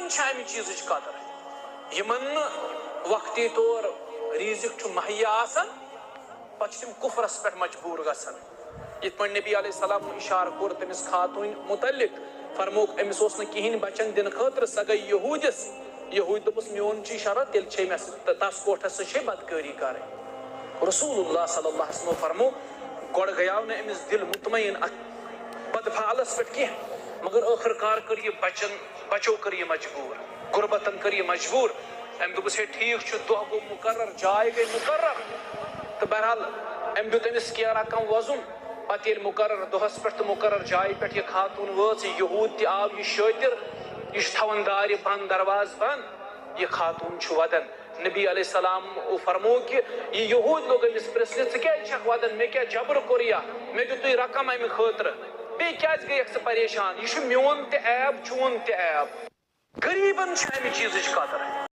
امہ چیز قدر یمن وقتی طور ریزق مہیا آسان پتہ تم کفرس پہ مجبور گژھان یت پہ نبی علیہ السلام اشارہ کور تمس خاتون متعلق فرموک امس اوس کہین بچن دن خاطر سہ گئی یہودس یہود دپس میون چی شرط تیل چھ مے تس کوٹھس سے بدکاری کریں رسول اللہ صلی اللہ علیہ وسلم فرمو گوڑ گیاو نا امس دل مطمئن بدفعالس پہ کی مگر آخر کار کر یہ بچو کر یہ مجبور غربتن کر یہ مجبور ام دس ہے ٹھیک دہ گو مقرر جائے گئی مقرر تو بہرحال ام دیت امس کی رقم وزن پتہ یل مقرر دہس پہ مقرر جائے پہ یہ خاتون وٲژ یہ یہود تہ آو یہ شٲطر یہ تھاون دارِ بند درواز بند یہ خاتون ودن نبی علیہ السلام فرمو کہ یہ یہود لوگ امس پرسنہ ژٕ کیٛازِ چھکھ ودن مے کیا جبر کوریا مے دیُتُے رقم امہ خاطر بیٚیہِ کیٛازِ گٔیکھ ژٕ پریشان یہ میون تہ عیب چون تہ عیب غریبن چھ امہ چیزٕچ قدر